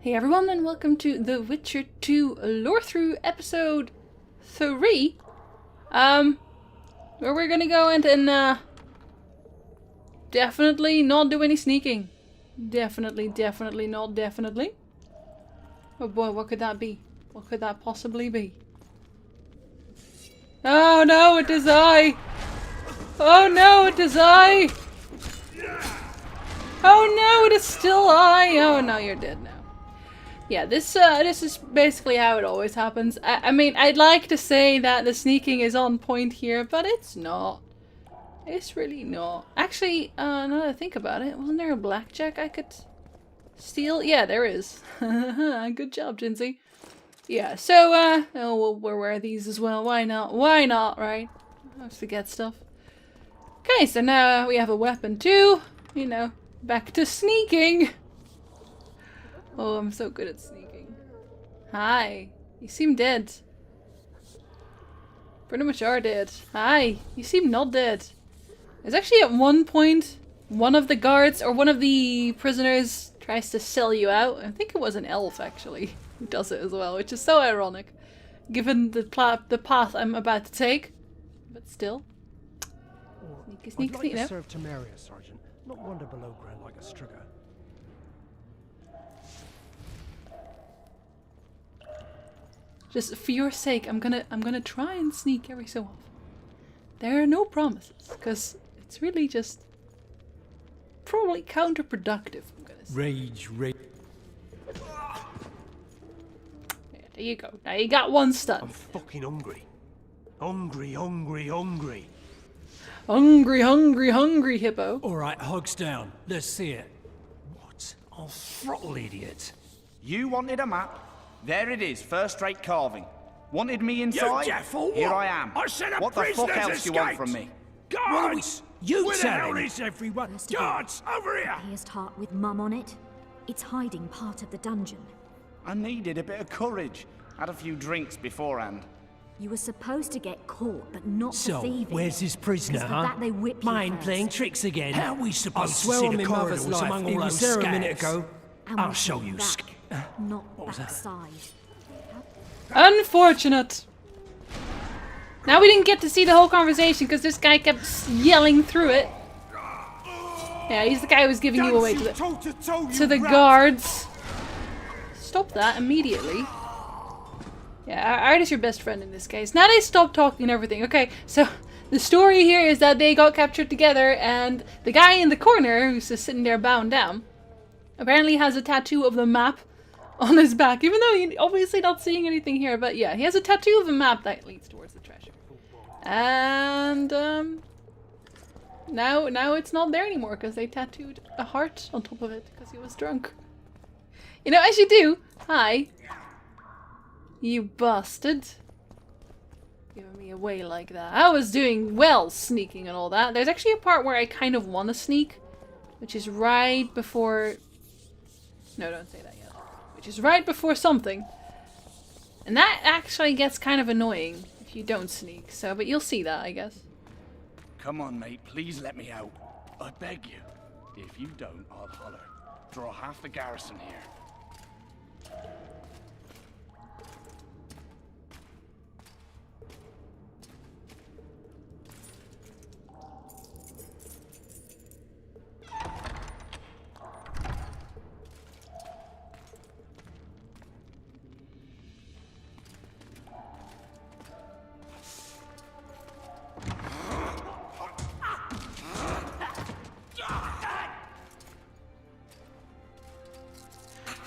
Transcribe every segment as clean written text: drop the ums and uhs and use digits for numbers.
Hey everyone, and welcome to The Witcher 2 Lorethrough episode 3. Where we're gonna go and definitely not do any sneaking. Definitely not definitely. Oh boy, what could that be? What could that possibly be? Oh no, it is I! Oh no, it is I! Oh no, it is still I! Oh no, you're dead now. Yeah, this is basically how it always happens. I mean, I'd like to say that the sneaking is on point here, but it's not. It's really not. Actually, now that I think about it, wasn't there a blackjack I could steal? Yeah, there is. Good job, Jinsey. Yeah, so, oh, we'll wear these as well. Why not? Why not, right? I always forget stuff. Okay, so now we have a weapon too. You know, back to sneaking. Oh, I'm so good at sneaking. Hi. You seem dead. Pretty much are dead. Hi. You seem not dead. There's actually at one point, one of the guards or one of the prisoners tries to sell you out. I think it was an elf actually who does it as well, which is so ironic given the path I'm about to take. But still. Sneaky, I'd like to serve Tamaria, Sergeant. Not wander below ground like a strugger. Just for your sake, I'm gonna try and sneak every so often. There are no promises, because it's really just probably counterproductive, I'm gonna say. Rage. Yeah, there you go. Now you got one stun. I'm fucking hungry. Hungry. Hungry, hippo. Alright, hogs down. Let's see it. What? I'll throttle idiot. You wanted a map? There it is, first-rate carving. Wanted me inside? You deaf or Here what? I am. I said a what the fuck prisoner's else do you want escaped. from me? Guards! You Where the tell hell him. is everyone? Guards, over here! Pierced heart with mum on it. It's hiding part of the dungeon. I needed a bit of courage. Had a few drinks beforehand. You were supposed to get caught, but not So, for thieving. where's his prisoner, 'Cause for huh? that they whip you Mind first. playing tricks again. How are we I supposed to swear see on the my mother's corridors life, among he all was those there a minute scabs? ago. And I'll we show came you. back, not was that? backside. Unfortunate. Now we didn't get to see the whole conversation because this guy kept yelling through it. Yeah, he's the guy who was giving you away to the guards. Stop that immediately. Yeah, Art is your best friend in this case. Now they stop talking and everything. Okay, so the story here is that they got captured together and the guy in the corner, who's just sitting there bound down, apparently has a tattoo of the map on his back. Even though you're obviously not seeing anything here, but yeah, he has a tattoo of a map that leads towards the treasure. And, now it's not there anymore because they tattooed a heart on top of it because he was drunk. You know, as you do. Hi. You bastard. Giving me away like that. I was doing well sneaking and all that. There's actually a part where I kind of want to sneak, which is right before... No, don't say that yet. Which is right before something. And that actually gets kind of annoying if you don't sneak. So, but you'll see that, I guess. Come on, mate, please let me out. I beg you. If you don't, I'll holler. Draw half the garrison here.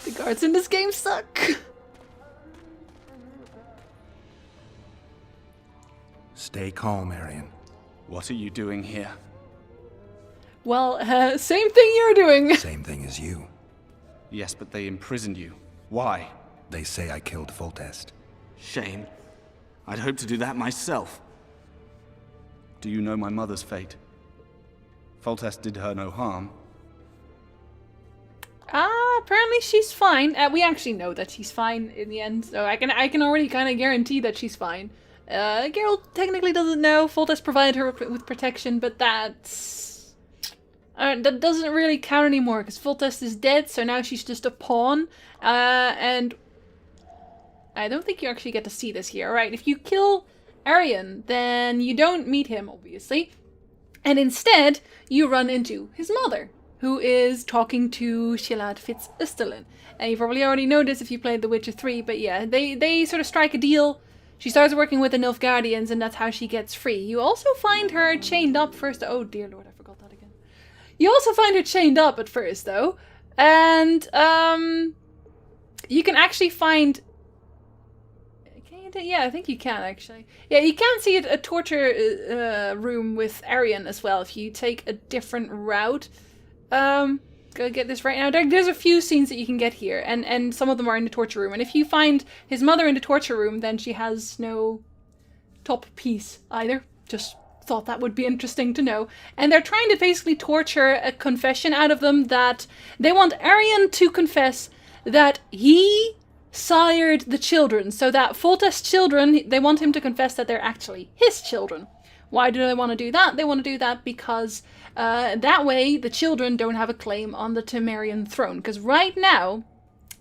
The guards in this game suck. Stay calm, Arian. What are you doing here? Well, same thing you're doing. Same thing as you. Yes, but they imprisoned you. Why? They say I killed Foltest. Shame. I'd hoped to do that myself. Do you know my mother's fate? Foltest did her no harm. Apparently she's fine. We actually know that she's fine in the end, so I can already kind of guarantee that she's fine. Geralt technically doesn't know. Foltest provided her with protection, but that's That doesn't really count anymore because Foltest is dead, so now she's just a pawn. And I don't think you actually get to see this here. Alright, if you kill Arian, then you don't meet him, obviously. And instead, you run into his mother, who is talking to Shilad Fitz-Ustelin. And you probably already know this if you played The Witcher 3, but yeah, they sort of strike a deal. She starts working with the Nilfgaardians, and that's how she gets free. You also find her chained up first. Oh dear lord, I forgot that again. You also find her chained up at first, though. And, you can actually find... Yeah, I think you can, actually. Yeah, you can see a torture room with Arian as well if you take a different route. Go get this right now. There's a few scenes that you can get here, and some of them are in the torture room. And if you find his mother in the torture room, then she has no top piece either. Just thought that would be interesting to know. And they're trying to basically torture a confession out of them that they want Arian to confess that he sired the children, so that Foltest's children, they want him to confess that they're actually his children. Why do they want to do that? They want to do that because that way the children don't have a claim on the Temerian throne. Because right now,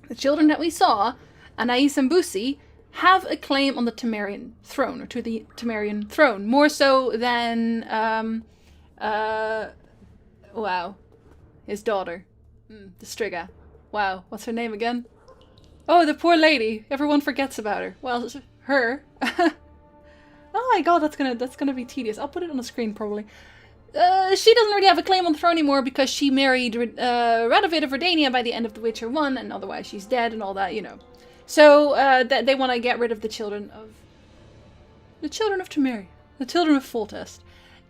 the children that we saw, Anais and Busi, have a claim on the Temerian throne, or to the Temerian throne, more so than, wow, his daughter, the Striga. Wow, what's her name again? Oh, the poor lady. Everyone forgets about her. Well, her. Oh my god, that's gonna be tedious. I'll put it on the screen probably. She doesn't really have a claim on the throne anymore because she married Radovid of Redania by the end of The Witcher 1, and otherwise she's dead and all that, you know. So they want to get rid of the children of Temeria, the children of Foltest,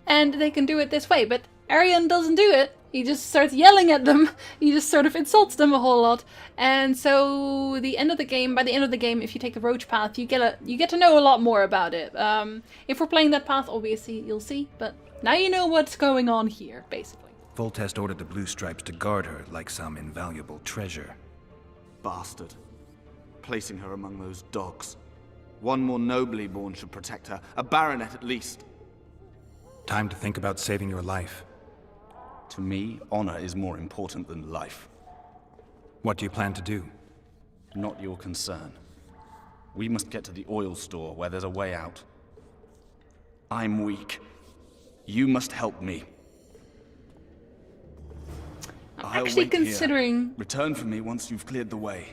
and they can do it this way. But Arian doesn't do it. He just starts yelling at them. He just sort of insults them a whole lot. And so by the end of the game, if you take the roach path, you get to know a lot more about it. If we're playing that path, obviously you'll see, but now you know what's going on here, basically. Foltest ordered the Blue Stripes to guard her like some invaluable treasure. Bastard. Placing her among those dogs. One more nobly born should protect her. A baronet at least. Time to think about saving your life. To me, honor is more important than life. What do you plan to do? Not your concern. We must get to the oil store where there's a way out. I'm weak. You must help me. I'm actually considering... Return for me once you've cleared the way.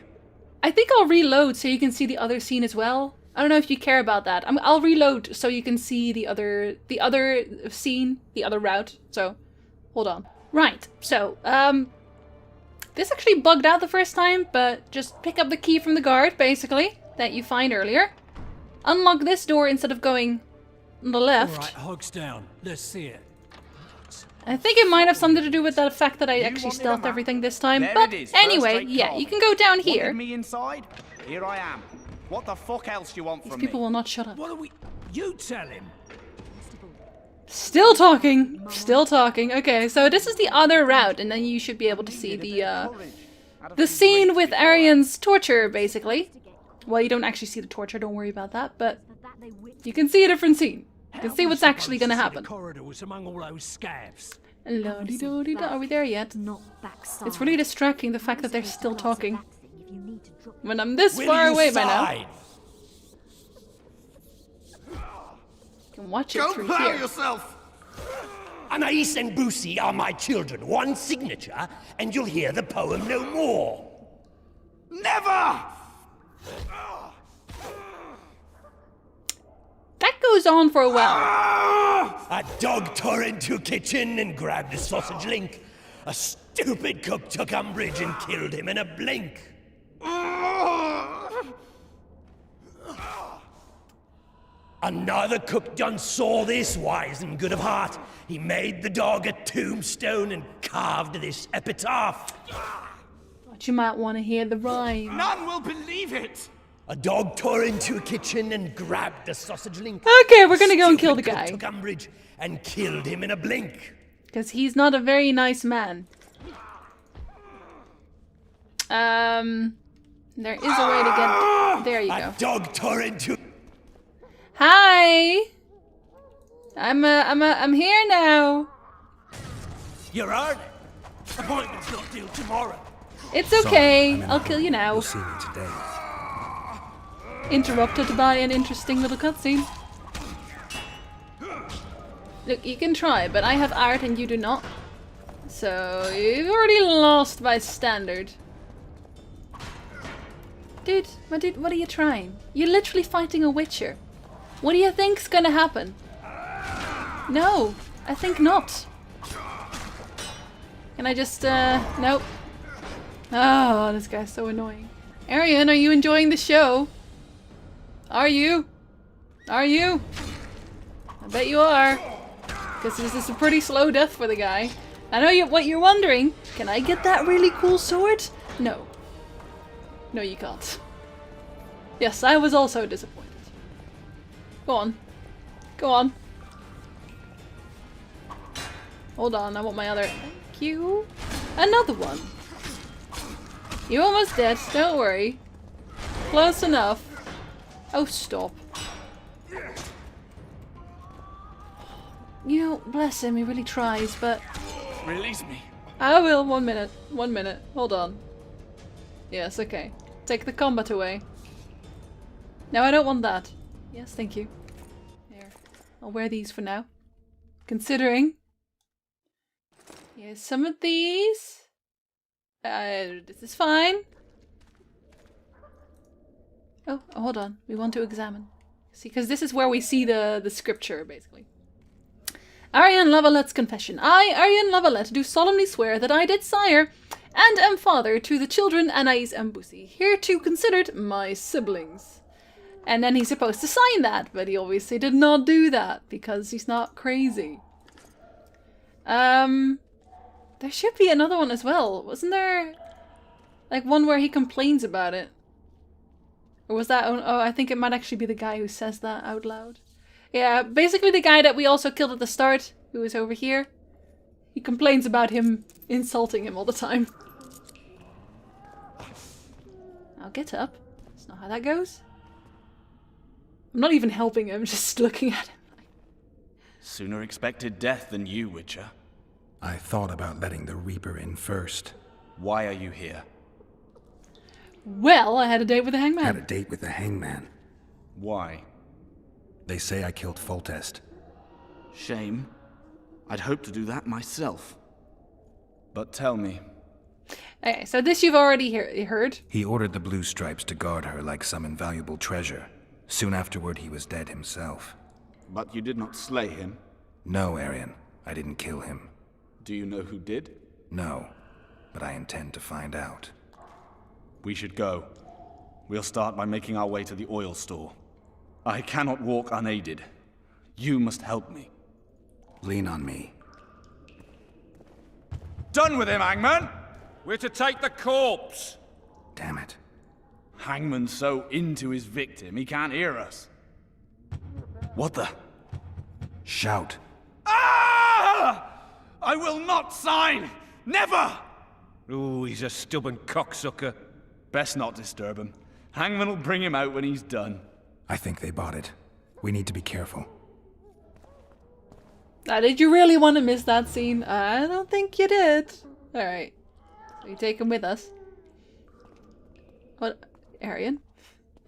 I think I'll reload so you can see the other scene as well. I don't know if you care about that. I'll reload so you can see the other scene, the other route. So, hold on. Right, so, this actually bugged out the first time, but just pick up the key from the guard, basically, that you find earlier. Unlock this door instead of going on the left. Alright, hogs down. Let's see it. I think it might have something to do with the fact that I actually stealthed everything this time. But anyway, yeah, you can go down here. Wanted me inside? Here I am. What the fuck else you want from me? These people will not shut up. What are we... You tell him. Still talking. Still talking. Okay, so this is the other route, and then you should be able to see the scene with Arian's torture, basically. Well, you don't actually see the torture, don't worry about that, but you can see a different scene. You can see what's actually going to happen. Corridors among all those scabs. La-di-do-di-da. Are we there yet? It's really distracting, the fact that they're still talking. When I'm this far away by now. You can watch it through here. Yourself! Anais and Busi are my children. One signature, and you'll hear the poem no more. Never! That goes on for a while. A dog tore into a kitchen and grabbed a sausage link. A stupid cook took umbrage and killed him in a blink. Another cook done saw this, wise and good of heart. He made the dog a tombstone and carved this epitaph. But you might want to hear the rhyme. None will believe it! A dog tore into a kitchen and grabbed a sausage link. Okay, we're gonna go and kill the Stupid guy. cook took umbrage and killed him in a blink. Because he's not a very nice man. There is a way to get... There you go. A dog tore into... Hi! I'm here now. You're earning. Appointment's not due tomorrow. It's okay. Sorry, I'll kill you now. You'll see me today. Interrupted by an interesting little cutscene. Look, you can try, but I have art and you do not. So, you've already lost by standard. Dude, what are you trying? You're literally fighting a witcher. What do you think's gonna happen? No, I think not. Can I just, nope. Oh, this guy's so annoying. Arian, are you enjoying the show? Are you? Are you? I bet you are. Because this is a pretty slow death for the guy. I know what you're wondering. Can I get that really cool sword? No. No, you can't. Yes, I was also disappointed. Go on. Go on. Hold on, I want my other... Thank you. Another one. You're almost dead, don't worry. Close enough. Oh, stop. You know, bless him, he really tries, but... Release me. I will, 1 minute. 1 minute. Hold on. Yes, okay. Take the combat away. No, I don't want that. Yes, thank you. There. I'll wear these for now. Considering. Here's some of these. This is fine. Oh, hold on. We want to examine. See, because this is where we see the scripture, basically. Arian Lavalet's confession. I, Arian Lavalet, do solemnly swear that I did sire and am father to the children Anais and Bussy, hereto considered my siblings. And then he's supposed to sign that, but he obviously did not do that because he's not crazy. There should be another one as well. Wasn't there like one where he complains about it? Or was that... Oh, I think it might actually be the guy who says that out loud. Yeah, basically the guy that we also killed at the start, who is over here. He complains about him insulting him all the time. Now get up. That's not how that goes. I'm not even helping him, just looking at him. Sooner expected death than you, Witcher. I thought about letting the Reaper in first. Why are you here? Well, I had a date with the hangman. Had a date with the hangman. Why? They say I killed Foltest. Shame. I'd hoped to do that myself. But tell me. Okay, so this you've already heard. He ordered the Blue Stripes to guard her like some invaluable treasure. Soon afterward, he was dead himself. But you did not slay him? No, Arian. I didn't kill him. Do you know who did? No, but I intend to find out. We should go. We'll start by making our way to the oil store. I cannot walk unaided. You must help me. Lean on me. Done with him, Hangman! We're to take the corpse! Damn it. Hangman's so into his victim, he can't hear us. What the? Shout. Ah! I will not sign! Never! Ooh, he's a stubborn cocksucker. Best not disturb him. Hangman will bring him out when he's done. I think they bought it. We need to be careful. Did you really want to miss that scene? I don't think you did. Alright. So you take him with us. What? Arian?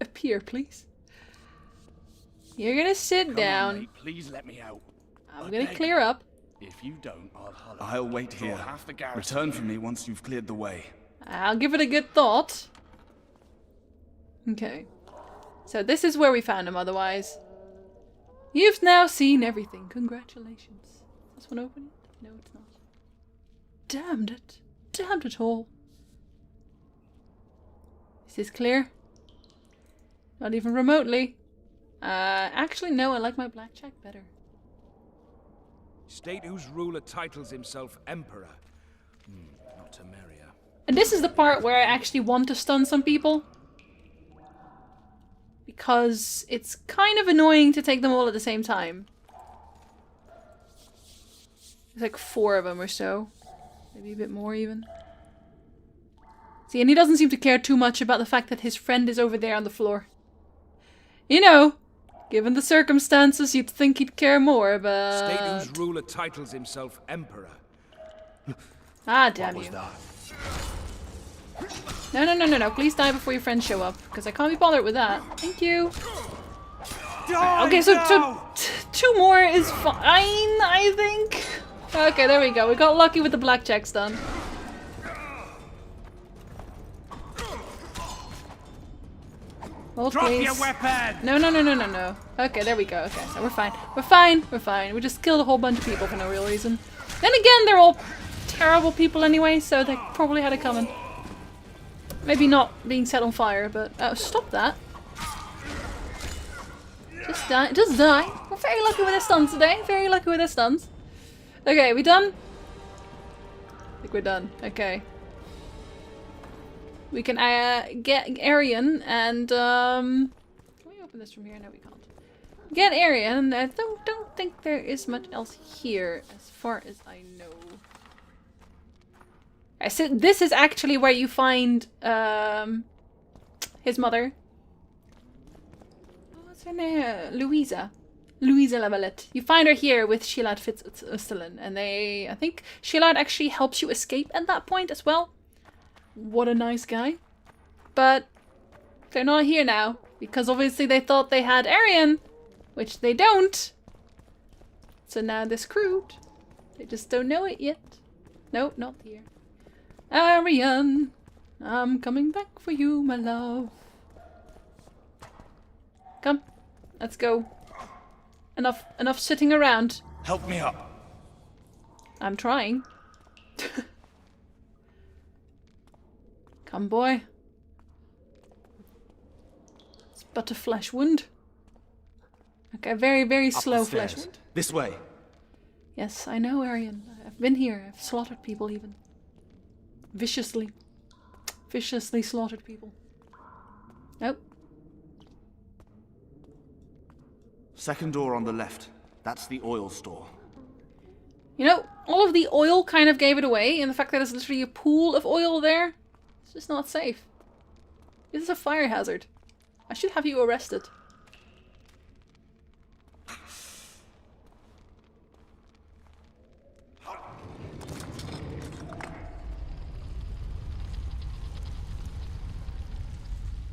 Appear, please. You're gonna sit Come down. on, mate, please let me out. I'm gonna clear up. If you don't, I'll wait here. half the garrison. Return for me once you've cleared the way. I'll give it a good thought. Okay. So this is where we found him otherwise. You've now seen everything. Congratulations. Is this one open? No, it's not. Damned it. Damned it all. Is this clear? Not even remotely. Actually, no, I like my blackjack better. State whose ruler titles himself emperor. Not to Temeria. And this is the part where I actually want to stun some people. Because it's kind of annoying to take them all at the same time. There's like 4 of them or so. Maybe a bit more even. See, and he doesn't seem to care too much about the fact that his friend is over there on the floor. You know, given the circumstances, you'd think he'd care more, but... State whose ruler titles himself emperor. Ah, damn What was you. that? No, no, no, no, no. Please die before your friends show up, because I can't be bothered with that. Thank you. Okay, so 2 more is fine, I think. Okay, there we go. We got lucky with the blackjacks done. Hold, Drop please. your weapon! No, no, no, no, no, no. Okay, there we go. Okay, so we're fine. We're fine. We're fine. We just killed a whole bunch of people for no real reason. Then again, they're all terrible people anyway, so they probably had it coming. Maybe not being set on fire, but... Oh, stop that. Just die. Just die. We're very lucky with our stuns today. Very lucky with our stuns. Okay, we done? I think we're done. Okay. We can get Arian and... Can we open this from here? No, we can't. Get Arian. I don't think there is much else here, as far as I know. I said this is actually where you find his mother. What's her name? Louisa Lavalette. You find her here with Shilad Fitzustalin, and I think Shilad actually helps you escape at that point as well. What a nice guy. But they're not here now, because obviously they thought they had Arian, which they don't. So now they're screwed. They just don't know it yet. Nope, not here. Arian, I'm coming back for you, my love. Come, let's go. Enough sitting around. Help me up. I'm trying. Come, boy. It's but a flesh wound. Okay, very, very slow Up the flesh stairs. wound. This way. Yes, I know, Arian. I've been here. I've slaughtered people even. Viciously. Viciously slaughtered people. Nope. Second door on the left. That's the oil store. You know, all of the oil kind of gave it away, and the fact that there's literally a pool of oil there, it's just not safe. This is a fire hazard. I should have you arrested.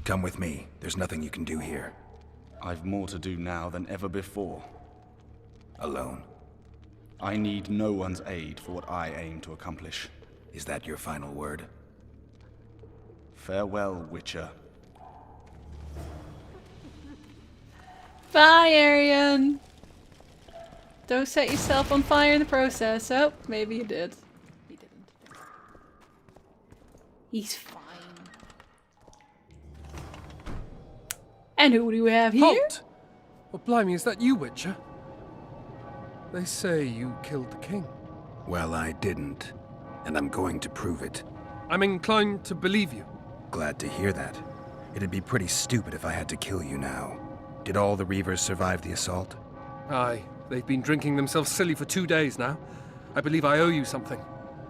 Come with me. There's nothing you can do here. I've more to do now than ever before. Alone. I need no one's aid for what I aim to accomplish. Is that your final word? Farewell, Witcher. Bye, Arian! Don't set yourself on fire in the process. Oh, maybe you did. He didn't. He's fine. And who do we have here? Halt! Well, blimey, is that you, Witcher? They say you killed the king. Well, I didn't. And I'm going to prove it. I'm inclined to believe you. Glad to hear that. It'd be pretty stupid if I had to kill you now. Did all the Reavers survive the assault? Aye, they've been drinking themselves silly for 2 days now. I believe I owe you something.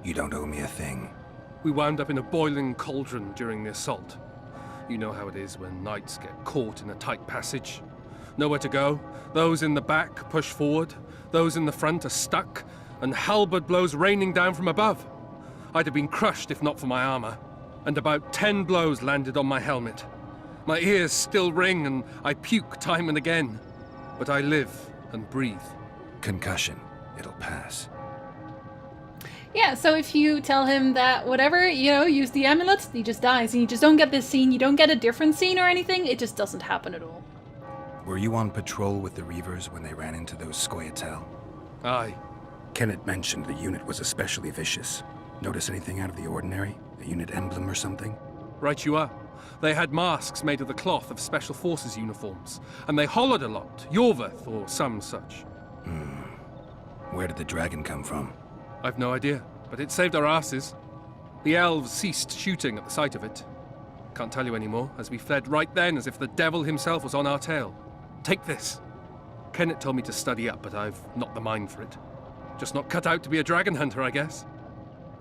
You don't owe me a thing. We wound up in a boiling cauldron during the assault. You know how it is when knights get caught in a tight passage. Nowhere to go. Those in the back push forward. Those in the front are stuck. And halberd blows raining down from above. I'd have been crushed if not for my armor. And about 10 blows landed on my helmet. My ears still ring and I puke time and again. But I live and breathe. Concussion. It'll pass. Yeah, so if you tell him that whatever, you know, use the amulet, he just dies. And you just don't get this scene, you don't get a different scene or anything, it just doesn't happen at all. Were you on patrol with the Reavers when they ran into those Scoia'tael? Aye. Kenneth mentioned the unit was especially vicious. Notice anything out of the ordinary? A unit emblem or something? Right you are. They had masks made of the cloth of Special Forces uniforms, and they hollered a lot, Iorveth or some such. Where did the dragon come from? I've no idea, but it saved our asses. The elves ceased shooting at the sight of it. Can't tell you anymore, as we fled right then as if the devil himself was on our tail. Take this. Kenneth told me to study up, but I've not the mind for it. Just not cut out to be a dragon hunter, I guess.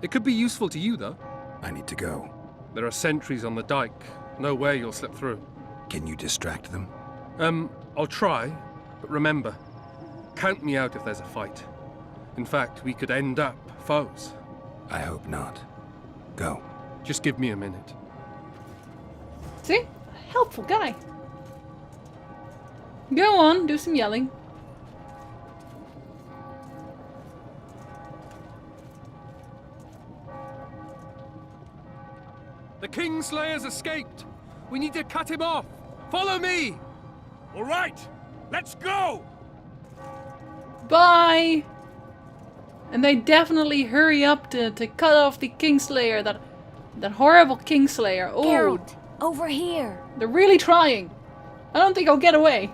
It could be useful to you, though. I need to go. There are sentries on the dike. No way you'll slip through. Can you distract them? I'll try, but remember, count me out if there's a fight. In fact, we could end up foes. I hope not. Go. Just give me a minute. See? A helpful guy. Go on, do some yelling. The Kingslayer's escaped! We need to cut him off! Follow me! All right, let's go! Bye! And they definitely hurry up to cut off the Kingslayer, that horrible Kingslayer. Oh, Geralt, over here. they're really trying. I don't think I'll get away.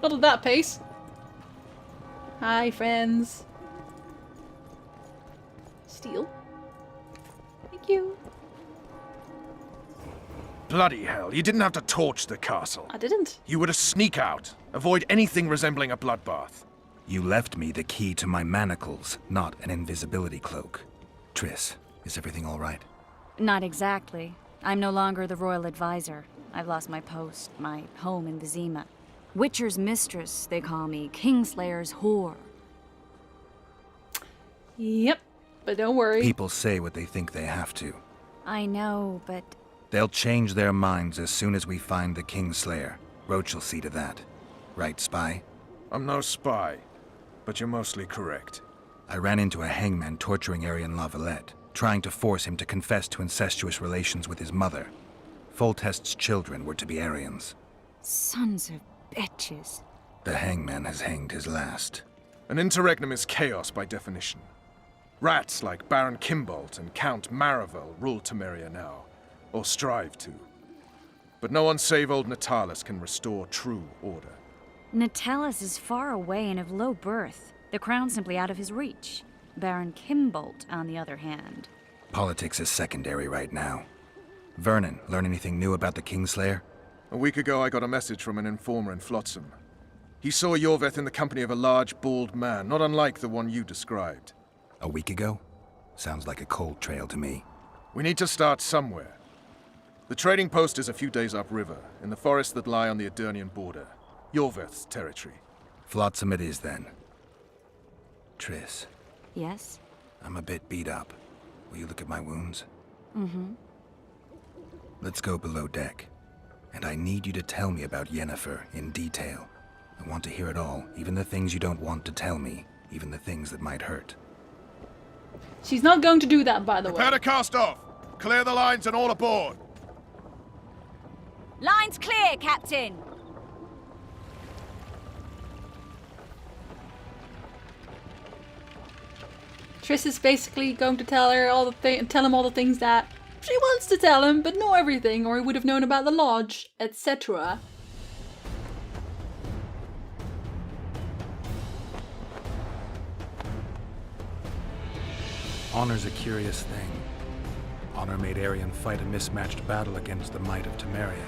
Not at that pace. Hi, friends. Steal. Thank you. Bloody hell, you didn't have to torch the castle. I didn't. You were to sneak out, avoid anything resembling a bloodbath. You left me the key to my manacles, not an invisibility cloak. Triss, is everything all right? Not exactly. I'm no longer the royal advisor. I've lost my post, my home in Vizima. Witcher's mistress, they call me. Kingslayer's whore. Yep, but don't worry. People say what they think they have to. I know, but They'll change their minds as soon as we find the Kingslayer. Roach will see to that. Right, Spy? I'm no spy, but you're mostly correct. I ran into a hangman torturing Arian Lavalette, trying to force him to confess to incestuous relations with his mother. Foltest's children were to be Arians. sons of bitches. The hangman has hanged his last. An interregnum is chaos by definition. Rats like Baron Kimbolt and Count Maravel rule Temeria now, or strive to. But no one save old Natalis can restore true order. Natalis is far away and of low birth. The crown's simply out of his reach. Baron Kimbolt, on the other hand. Politics is secondary right now. Vernon, learn anything new about the Kingslayer? A week ago I got a message from an informer in Flotsam. He saw Iorveth in the company of a large, bald man, not unlike the one you described. A week ago? Sounds like a cold trail to me. We need to start somewhere. The trading post is a few days upriver, in the forests that lie on the Adernian border. Iorveth's territory. Flotsam it is, then. Triss, Yes? I'm a bit beat up. Will you look at my wounds? Mm-hmm. Let's go below deck. And I need you to tell me about Yennefer in detail. I want to hear it all, even the things you don't want to tell me, even the things that might hurt. She's not going to do that, by the way. Prepare to cast off! Clear the lines and all aboard! Line's clear, Captain! Triss is basically going to tell her tell him all the things that she wants to tell him, but not everything, or he would have known about the lodge, etc. Honor's a curious thing. Honor made Arian fight a mismatched battle against the might of Temeria.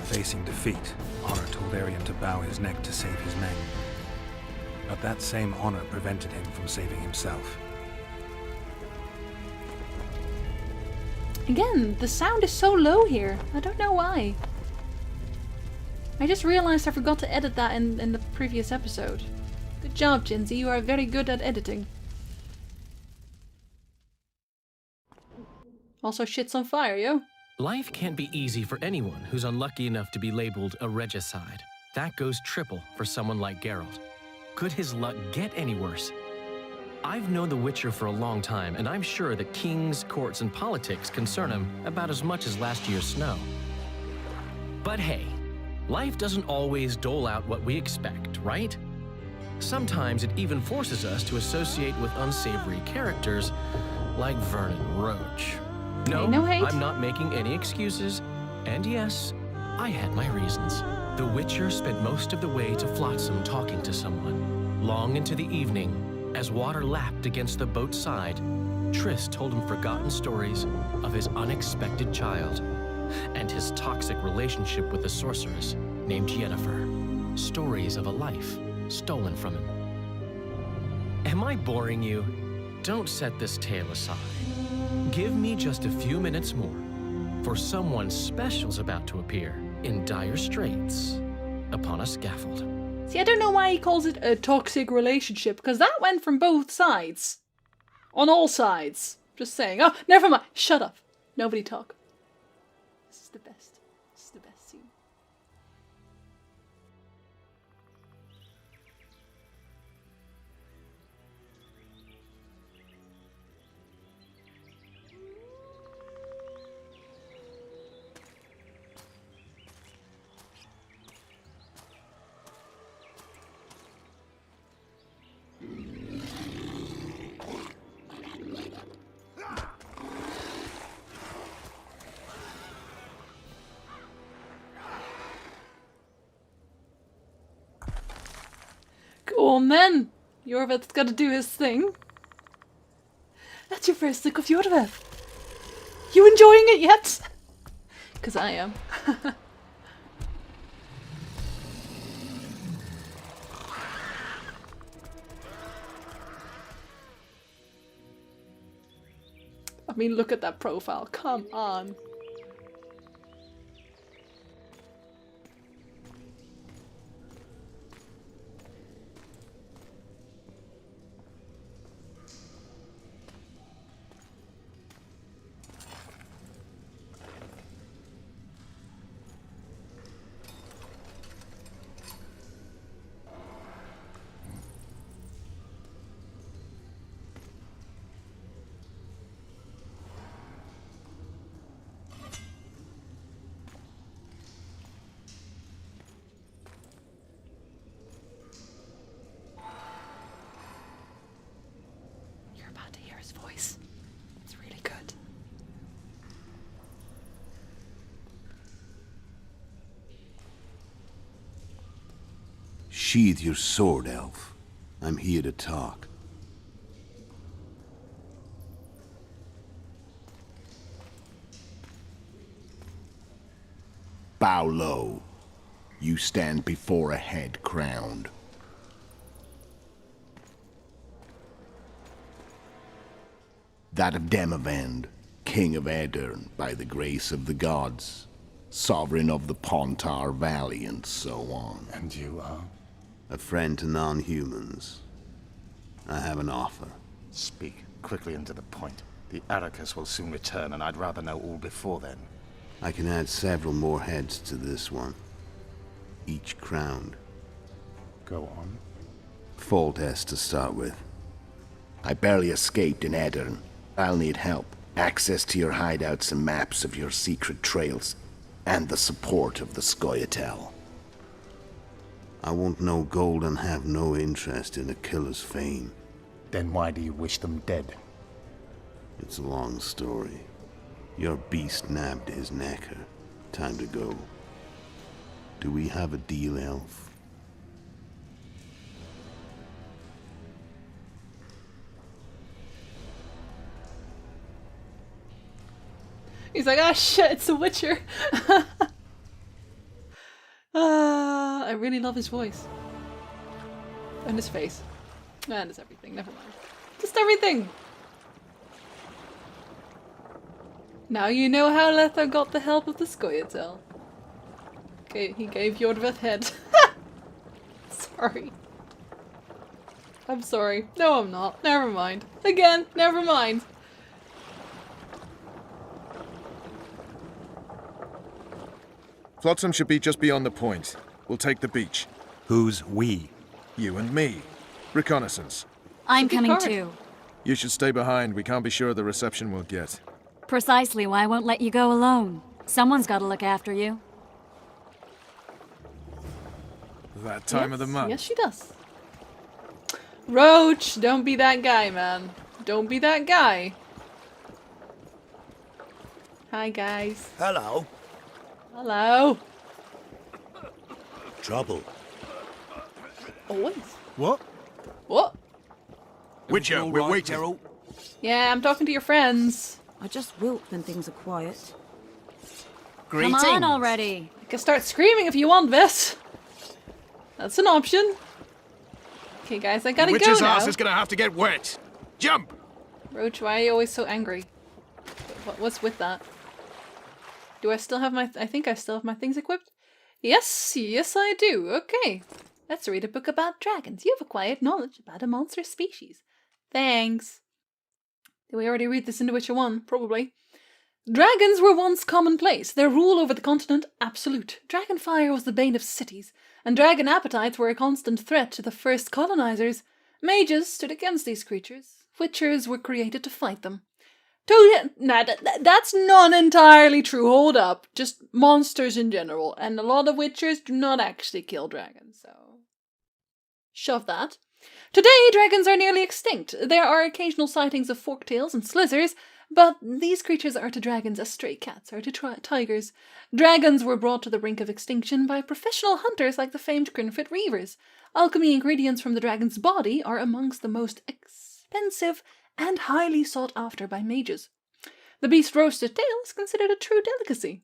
Facing defeat, Honor told Arian to bow his neck to save his men. But that same honor prevented him from saving himself. Again, the sound is so low here. I don't know why. I just realized I forgot to edit that in the previous episode. Good job, Jinsey. You are very good at editing. Also, shit's on fire, yo. Life can't be easy for anyone who's unlucky enough to be labeled a regicide. That goes triple for someone like Geralt. Could his luck get any worse? I've known the Witcher for a long time, and I'm sure that kings, courts, and politics concern him about as much as last year's snow. But hey, life doesn't always dole out what we expect, right? Sometimes it even forces us to associate with unsavory characters like Vernon Roach. No, no hate. I'm not making any excuses, and yes, I had my reasons. The Witcher spent most of the way to Flotsam talking to someone. Long into the evening, as water lapped against the boat's side, Triss told him forgotten stories of his unexpected child and his toxic relationship with a sorceress named Yennefer. Stories of a life stolen from him. Am I boring you? Don't set this tale aside. Give me just a few minutes more, for someone special's about to appear in dire straits upon a scaffold. See, I don't know why he calls it a toxic relationship, because that went from both sides. On all sides. Just saying. Oh, never mind. Shut up. Nobody talk. This is the best. This is the best scene. Go on then. Iorveth's got to do his thing. That's your first look of Iorveth. You enjoying it yet? Because I am. I mean, look at that profile. Come on. Voice. It's really good. Sheathe your sword, elf. I'm here to talk. Bow low. You stand before a head crowned. That of Demavend, king of Aedirn, by the grace of the gods, sovereign of the Pontar Valley, and so on. And you are? A friend to non-humans. I have an offer. Speak quickly and to the point. The Arrakis will soon return, and I'd rather know all before then. I can add several more heads to this one. Each crowned. Go on. Foltest to start with. I barely escaped in Aedirn. I'll need help. Access to your hideouts and maps of your secret trails. And the support of the Scoia'tael. I want no gold and have no interest in a killer's fame. Then why do you wish them dead? It's a long story. Your beast nabbed his necker. Time to go. Do we have a deal, elf? He's like, ah, shit, it's The Witcher. I really love his voice. And his face. And his everything, never mind. Just everything! Now you know how Letho got the help of the Scoia'tael. Okay, he gave Iorveth head. Sorry. I'm sorry. No, I'm not. Never mind. Again, never mind. Flotsam should be just beyond the point. We'll take the beach. Who's we? You and me. Reconnaissance. I'm coming too. You should stay behind. We can't be sure of the reception we'll get. Precisely why I won't let you go alone. Someone's got to look after you. That time of the month. Yes, she does. Roach, don't be that guy, man. Don't be that guy. Hi, guys. Hello. Hello. Trouble. Always. What? What? Witcher, we're waiting. Yeah, I'm talking to your friends. I just wilt when things are quiet. Greetings. Come on already. You can start screaming if you want, Vis. That's an option. Okay, guys, I gotta go now. Witcher's ass is gonna have to get wet. Jump! Roach, why are you always so angry? What's with that? Do I still have my... I think I still have my things equipped. Yes, yes I do. Okay. Let's read a book about dragons. You've acquired knowledge about a monster species. Thanks. Did we already read this in The Witcher 1? Probably. Dragons were once commonplace, their rule over the continent absolute. Dragon fire was the bane of cities, and dragon appetites were a constant threat to the first colonizers. Mages stood against these creatures. Witchers were created to fight them. That's not entirely true. Hold up. Just monsters in general, and a lot of witchers do not actually kill dragons, so... shove that. Today, dragons are nearly extinct. There are occasional sightings of forktails and slizzers, but these creatures are to dragons as stray cats are to tigers. Dragons were brought to the brink of extinction by professional hunters like the famed Grinfit Reavers. Alchemy ingredients from the dragon's body are amongst the most expensive and highly sought after by mages. The beast's roasted tail is considered a true delicacy.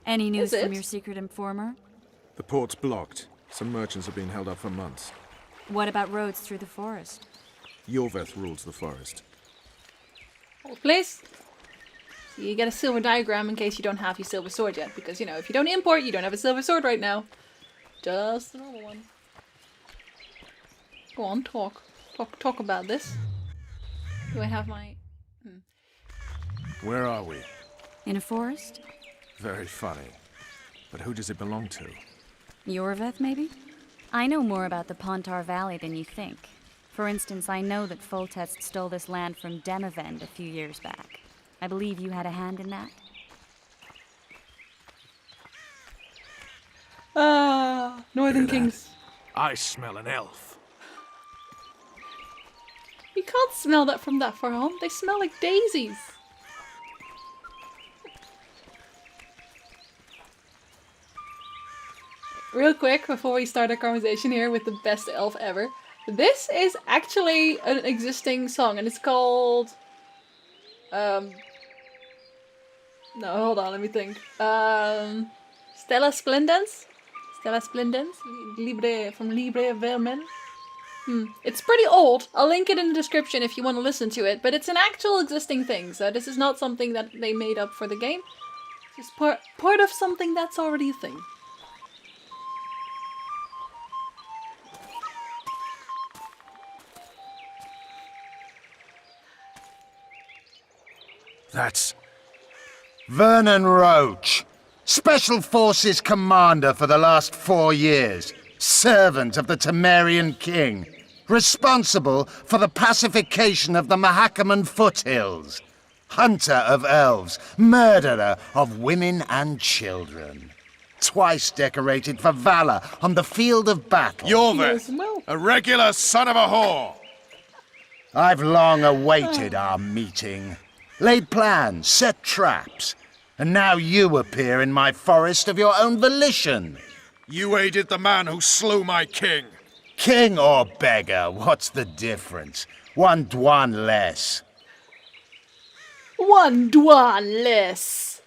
Any news from your secret informer? The port's blocked. Some merchants have been held up for months. What about roads through the forest? Iorveth rules the forest. Hold, please. So you get a silver diagram in case you don't have your silver sword yet, because, you know, if you don't import, you don't have a silver sword right now. Just the normal one. Go on, talk. Talk about this. Do I have my... Where are we? In a forest? Very funny. But who does it belong to? Iorveth, maybe? I know more about the Pontar Valley than you think. For instance, I know that Foltest stole this land from Demavend a few years back. I believe you had a hand in that? Northern Kings. I smell an elf. You can't smell that from that far on. They smell like daisies. Real quick, before we start our conversation here with the best elf ever. This is actually an existing song, and it's called... No, hold on, let me think. Stella Splendens? Stella Splendens? From Libre Vermen? It's pretty old. I'll link it in the description if you want to listen to it, but it's an actual existing thing, so this is not something that they made up for the game. It's just part of something that's already a thing. That's Vernon Roach, Special Forces Commander for the last 4 years, servant of the Temerian King, responsible for the pacification of the Mahakaman foothills, hunter of elves, murderer of women and children, twice decorated for valor on the field of battle. Iorveth, a regular son of a whore! I've long awaited our meeting. Laid plans, set traps, and now you appear in my forest of your own volition. You aided the man who slew my king. King or beggar, what's the difference? 1 Dwan less. 1 Dwan less.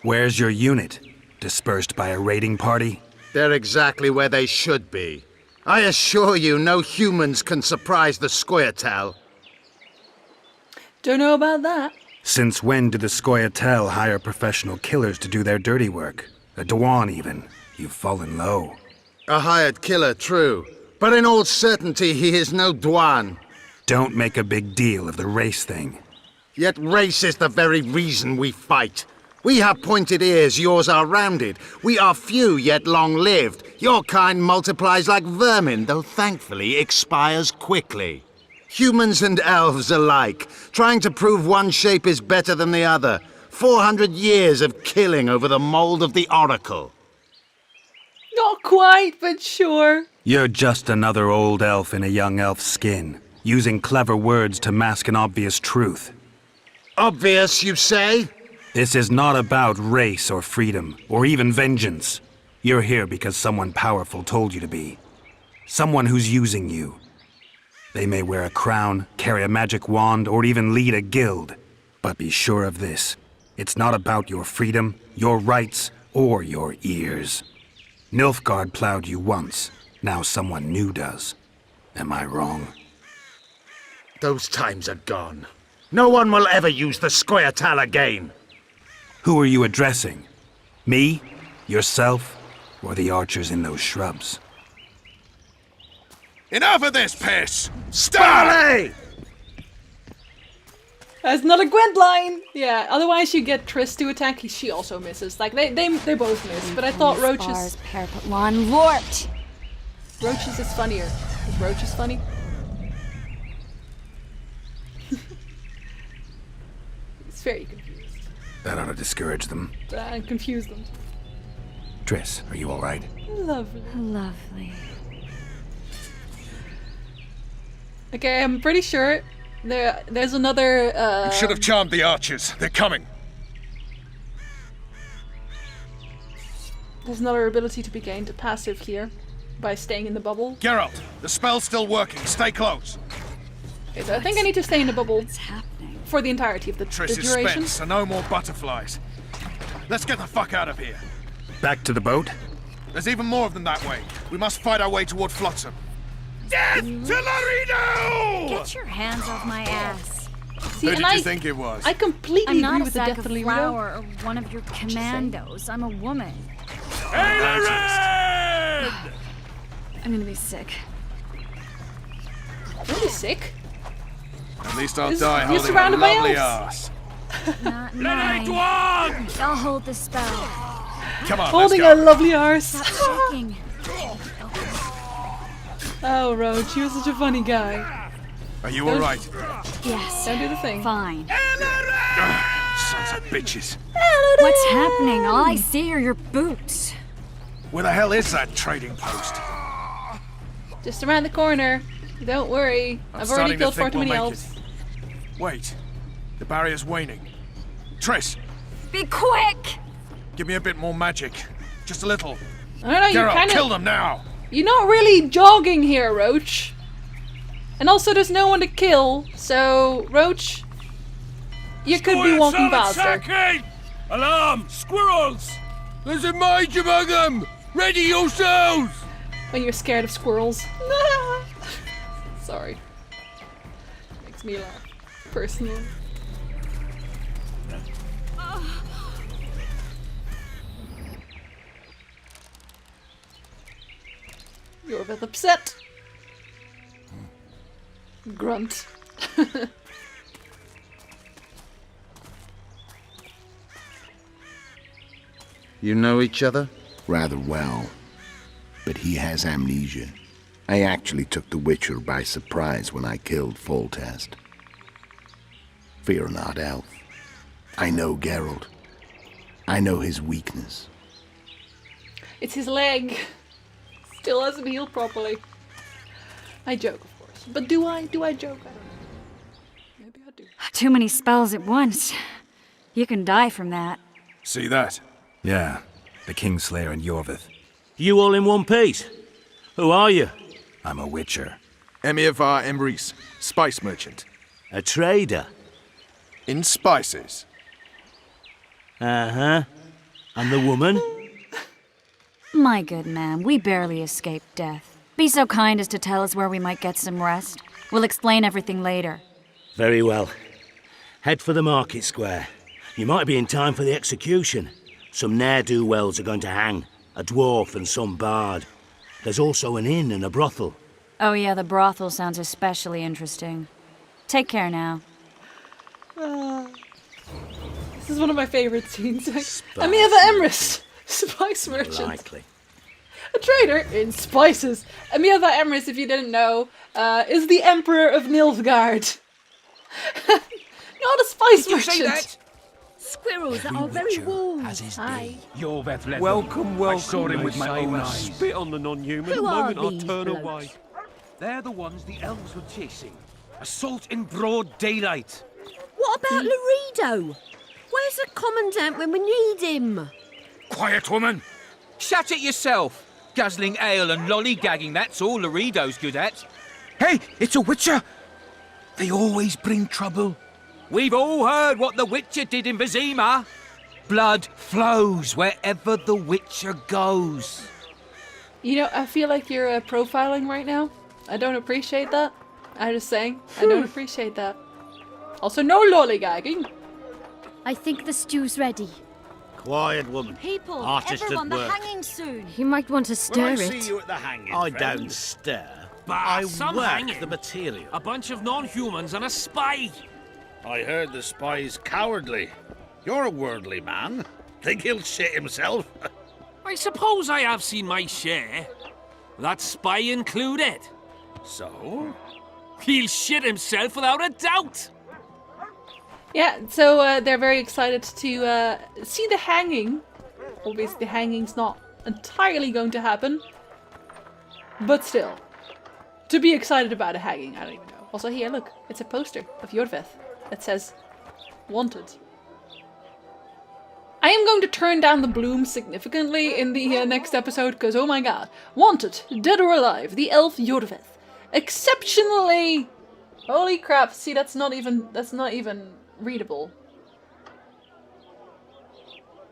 Where's your unit? Dispersed by a raiding party? They're exactly where they should be. I assure you, no humans can surprise the Scoia'tael. Don't know about that. Since when do the Scoia'tael hire professional killers to do their dirty work? A Dwan, even. You've fallen low. A hired killer, true. But in all certainty, he is no Dwan. Don't make a big deal of the race thing. Yet race is the very reason we fight. We have pointed ears, yours are rounded. We are few, yet long-lived. Your kind multiplies like vermin, though thankfully expires quickly. Humans and elves alike, trying to prove one shape is better than the other. 400 years of killing over the mold of the Oracle. Not quite, but sure. You're just another old elf in a young elf's skin, using clever words to mask an obvious truth. Obvious, you say? This is not about race or freedom, or even vengeance. You're here because someone powerful told you to be. Someone who's using you. They may wear a crown, carry a magic wand, or even lead a guild. But be sure of this. It's not about your freedom, your rights, or your ears. Nilfgaard plowed you once. Now someone new does. Am I wrong? Those times are gone. No one will ever use the Scoia'tael again. Who are you addressing? Me? Yourself? Or the archers in those shrubs? Enough of this piss! Stop! That's not a Gwent line! Yeah, otherwise you get Triss to attack, she also misses. Like, they both miss, but I thought Roach's... Parapet lawn warped! Roach's is funnier. Is Roach's funny? It's very confused. That ought to discourage them. And confuse them. Triss, are you alright? Lovely. Lovely. Okay, I'm pretty sure there's another, You should have charmed the archers. They're coming. There's another ability to be gained, a passive here, by staying in the bubble. Geralt, the spell's still working. Stay close. Okay, so I think I need to stay in the bubble for the entirety of the Triss is duration. spent, so no more butterflies. Let's get the fuck out of here. Back to the boat? There's even more of them that way. We must fight our way toward Flotsam. Death to Lorethrough! Get your hands off my ass. See, Who did you think it was? I completely I'm agree not with a the sack death of of flour or one of your commandos. I'm a woman. Aileron! I'm gonna be sick. Really sick? At least I'll You're die holding a surrounded by lovely elves. ass. Not mine. I'll hold the spell. Come on, Holding let's a go. lovely arse. Stop shaking. Oh, Roach, you're such a funny guy. Are you alright? Yes. Don't do the thing. Fine. Sons of bitches. What's happening? All I see are your boots. Where the hell is that trading post? Just around the corner. Don't worry. I'm I've already starting to killed far think too we'll many make elves. Wait. The barrier's waning. Triss, Be quick! give me a bit more magic. Just a little. I don't know, you're Geralt, kind kill of... them now! You're not really jogging here, Roach. And also, there's no one to kill, so, Roach, you could be walking faster. Attacking! Alarm! Squirrels! There's a mage among them! Ready yourselves! When you're scared of squirrels. Sorry. Makes me laugh. Personally. Iorveth upset. Grunt. You know each other? Rather well. But he has amnesia. I actually took the Witcher by surprise when I killed Foltest. Fear not, Elf. I know Geralt. I know his weakness. It's his leg. Still hasn't healed properly. I joke, of course. But do I? Do I joke? I don't know. Maybe I do. Too many spells at once. You can die from that. See that? Yeah, the Kingslayer and Iorveth. You all in one piece? Who are you? I'm a Witcher. Emiavar Emrys, spice merchant. A trader? In spices. Uh-huh. And the woman? My good man, we barely escaped death. Be so kind as to tell us where we might get some rest. We'll explain everything later. Very well. Head for the market square. You might be in time for the execution. Some ne'er-do-wells are going to hang. A dwarf and some bard. There's also an inn and a brothel. Oh yeah, the brothel sounds especially interesting. Take care now. This is one of my favorite scenes. Emiavar Emrys, spice merchant. Likely. A trader in spices. Emiavar Emrys, if you didn't know, is the Emperor of Nilfgaard. Not a spice Did you merchant. say that? Squirrels that are very warm. Hi. Iorveth led Welcome, welcome. I saw him with my own eyes. Spit on the non-human. Who the are moment I these turn blokes? away. They're the ones the elves were chasing. Assault in broad daylight. What about Laredo? Where's the commandant when we need him? Quiet, woman! Shut it yourself! Guzzling ale and lollygagging, that's all Laredo's good at. Hey, it's a Witcher! They always bring trouble. We've all heard what the Witcher did in Vizima. Blood flows wherever the Witcher goes. You know, I feel like you're profiling right now. I don't appreciate that. I'm just saying, I don't appreciate that. Also, no lollygagging. I think the stew's ready. Quiet, woman. People, Artist everyone, at the work. hanging soon. You might want to stir When I it. see you at the hanging, I don't stir. Bah, I some work hanging. the material. A bunch of non-humans and a spy. I heard the spy's cowardly. You're a worldly man. Think he'll shit himself? I suppose I have seen my share. That spy included. So? He'll shit himself without a doubt. Yeah, so they're very excited to see the hanging. Obviously, the hanging's not entirely going to happen. But still, to be excited about a hanging, I don't even know. Also here, look, it's a poster of Iorveth that says, wanted. I am going to turn down the bloom significantly in the next episode, because oh my god. Wanted, dead or alive, the elf Iorveth. Exceptionally... Holy crap, see that's not even readable.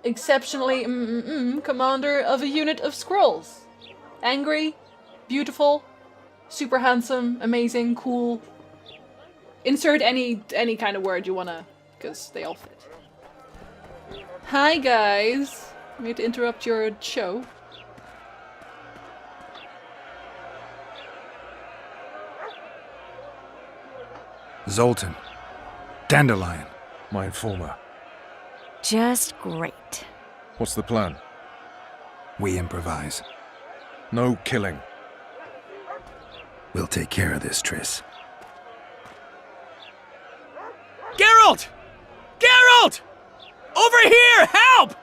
Exceptionally commander of a unit of scrolls. Angry, beautiful, super handsome, amazing, cool. Insert any kind of word you wanna, because they all fit. Hi guys! I'm going to interrupt your show. Zoltan. Dandelion. My informer. Just great. What's the plan? We improvise. No killing. We'll take care of this, Triss. Geralt! Geralt! Over here! Help!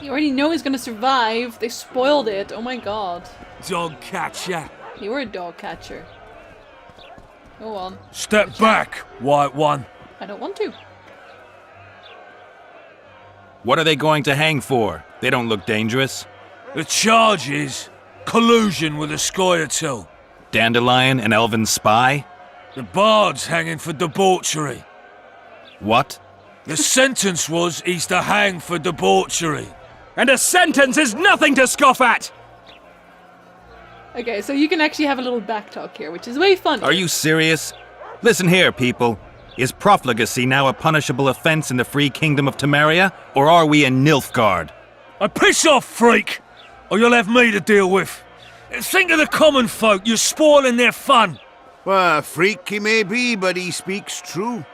You already know he's gonna survive. They spoiled it. Oh my god. Dog catcher. You were a dog catcher. Go on. Step back, White One. I don't want to. What are they going to hang for? They don't look dangerous. The charge is collusion with a Scoia'tael. Dandelion, an elven spy? The bard's hanging for debauchery. What? The sentence was he's to hang for debauchery. And a sentence is nothing to scoff at! Okay, so you can actually have a little backtalk here, which is way funny. Are you serious? Listen here, people. Is profligacy now a punishable offense in the free kingdom of Temeria, or are we in Nilfgaard? Piss off, freak! Or you'll have me to deal with. Think of the common folk, you're spoiling their fun. Well, freak he may be, but he speaks true.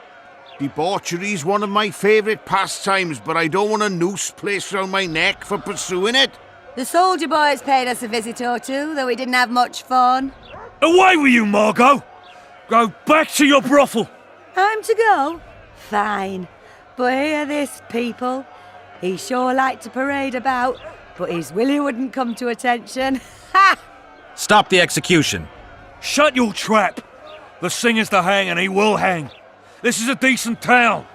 Debauchery's one of my favourite pastimes, but I don't want a noose placed around my neck for pursuing it. The soldier boys paid us a visit or two, though we didn't have much fun. Away with you, Margot! Go back to your brothel. Time to go? Fine. But hear this, people. He sure liked to parade about, but his Willie wouldn't come to attention. Ha! Stop the execution. Shut your trap. The singer's to hang and he will hang. This is a decent town.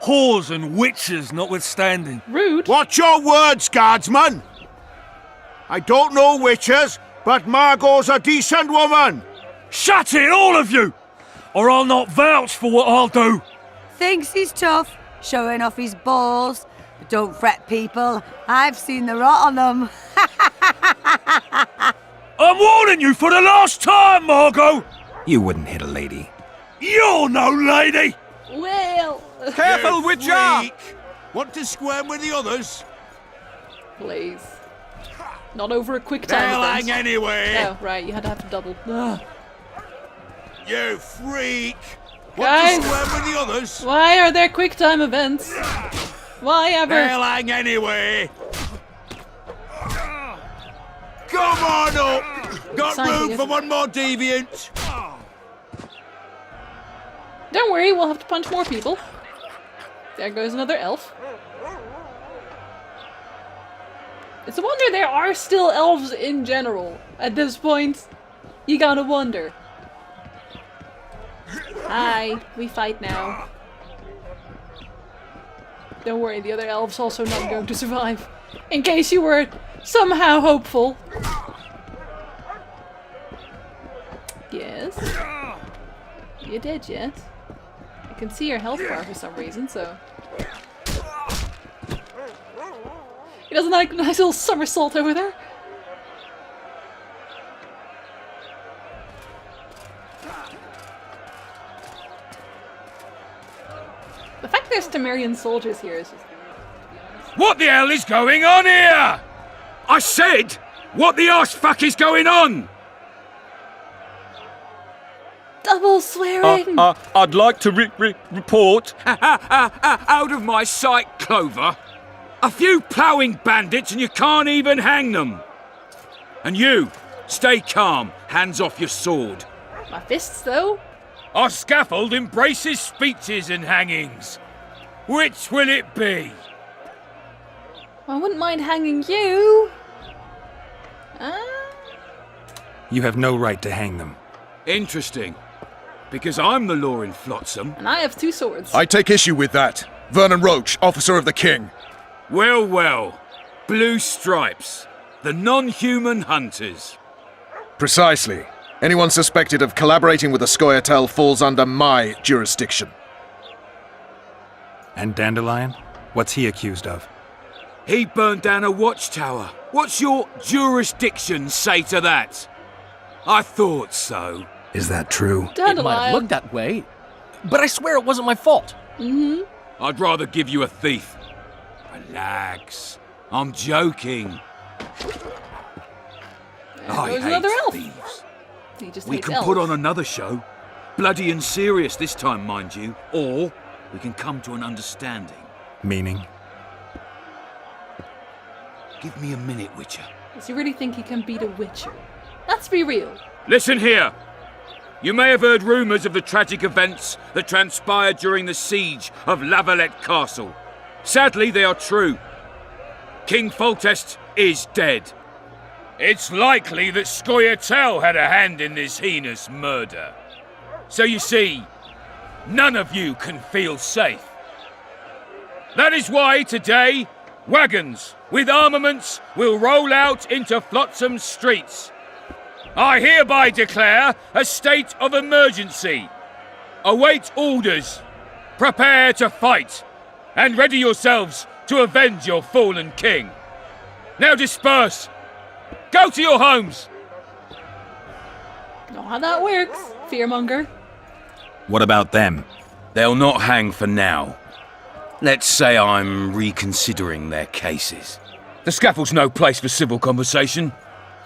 Whores and witches notwithstanding. Rude. Watch your words, guardsman. I don't know witches, but Margot's a decent woman. Shut it, all of you! Or I'll not vouch for what I'll do. Thinks he's tough, showing off his balls. But don't fret, people. I've seen the rot on them. I'm warning you for the last time, Margot! You wouldn't hit a lady. You're no lady! Well... Careful, Witcher! Want to squirm with the others? Please. Not over a quick time They'll event. hang anyway! Oh, right, you had to have a double. Ugh. You freak! Guys, Want to squirm with the others? why are there quick time events? Why ever? They'll hang anyway! Come on up! Got Exciting, room for one more deviant! Don't worry, we'll have to punch more people. There goes another elf. It's a wonder there are still elves in general. At this point, you gotta wonder. Hi, we fight now. Don't worry, the other elf's also not going to survive. In case you were somehow hopeful. Yes? You did, yes? I can see your health bar for some reason, so... He does a nice little somersault over there. The fact there's Temerian soldiers here is just... What the hell is going on here? I said, what the arse fuck is going on? Double swearing! I'd like to report... Out of my sight, Clover. A few ploughing bandits and you can't even hang them. And you, stay calm, hands off your sword. My fists, though? Our scaffold embraces speeches and hangings. Which will it be? I wouldn't mind hanging you. You have no right to hang them. Interesting. Because I'm the law in Flotsam. And I have 2 swords. I take issue with that. Vernon Roach, officer of the king. Well, well. Blue Stripes. The non-human hunters. Precisely. Anyone suspected of collaborating with the Scoia'tael falls under my jurisdiction. And Dandelion? What's he accused of? He burned down a watchtower. What's your jurisdiction say to that? I thought so. Is that true? It might have looked that way, but I swear it wasn't my fault. Mm-hmm. I'd rather give you a thief. Relax. I'm joking. I There's hate another elf. thieves. He just We hates can elves. put on another show. Bloody and serious this time, mind you. Or we can come to an understanding. Meaning? Give me a minute, Witcher. Does he really think he can beat a Witcher? Let's be real. Listen here. You may have heard rumours of the tragic events that transpired during the siege of Lavalette Castle. Sadly, they are true. King Foltest is dead. It's likely that Scoia'tael had a hand in this heinous murder. So you see, none of you can feel safe. That is why today, wagons with armaments will roll out into Flotsam's streets. I hereby declare a state of emergency. Await orders. Prepare to fight. And ready yourselves to avenge your fallen king. Now disperse. Go to your homes. Know how that works, fearmonger. What about them? They'll not hang for now. Let's say I'm reconsidering their cases. The scaffold's no place for civil conversation.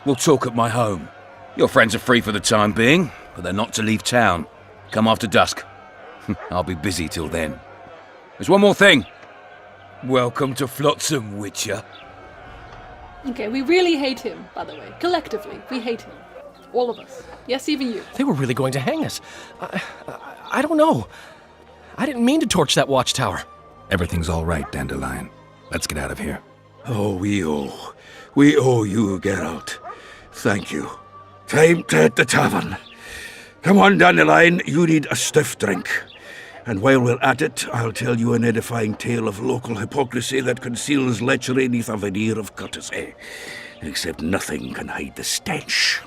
We'll talk at my home. Your friends are free for the time being, but they're not to leave town. Come after dusk. I'll be busy till then. There's one more thing. Welcome to Flotsam, Witcher. Okay, we really hate him, by the way. Collectively, we hate him. All of us. Yes, even you. They were really going to hang us. I don't know. I didn't mean to torch that watchtower. Everything's all right, Dandelion. Let's get out of here. Oh, we owe you, Geralt. Thank you. Time to hit the tavern. Come on, Dandelion, you need a stiff drink. And while we're at it, I'll tell you an edifying tale of local hypocrisy that conceals lechery neath a veneer of courtesy. Except nothing can hide the stench.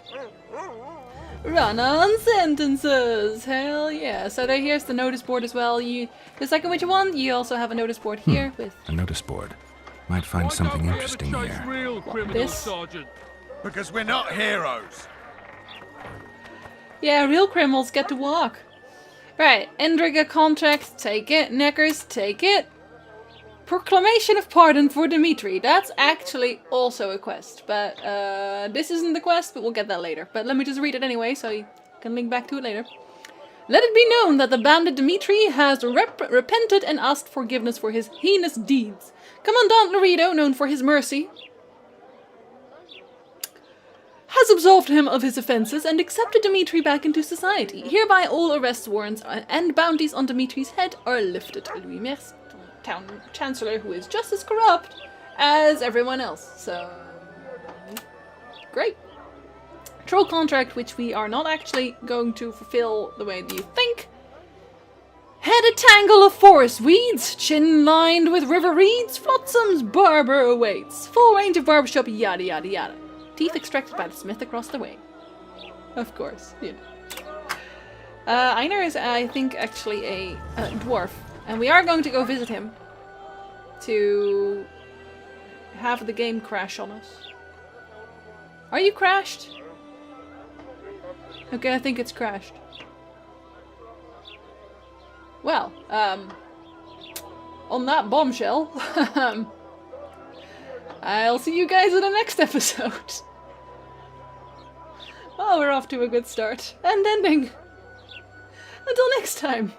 Run-on sentences! Hell yeah. So here's the notice board as well. The second Witcher one, you also have a notice board here with... A notice board. Might find something interesting here. This? Because we're not heroes. Yeah, real criminals get to walk. Right, Endriga contract, take it. Neckers, take it. Proclamation of pardon for Dimitri. That's actually also a quest, but this isn't the quest, but we'll get that later. But let me just read it anyway, so you can link back to it later. Let it be known that the bandit Dimitri has repented and asked forgiveness for his heinous deeds. Commandant Loredo, known for his mercy, has absolved him of his offences and accepted Dimitri back into society. Hereby all arrest warrants and bounties on Dimitri's head are lifted. Louis Merce, town chancellor, who is just as corrupt as everyone else. So, great. Troll contract, which we are not actually going to fulfill the way that you think. Head a tangle of forest weeds, chin lined with river reeds, Flotsam's barber awaits. Full range of barbershop, yada yada yada. Teeth extracted by the smith across the way. Of course, you know. Einar is, I think, actually a dwarf. And we are going to go visit him to have the game crash on us. Are you crashed? Okay, I think it's crashed. Well, on that bombshell, I'll see you guys in the next episode. Oh, we're off to a good start. And ending. Until next time.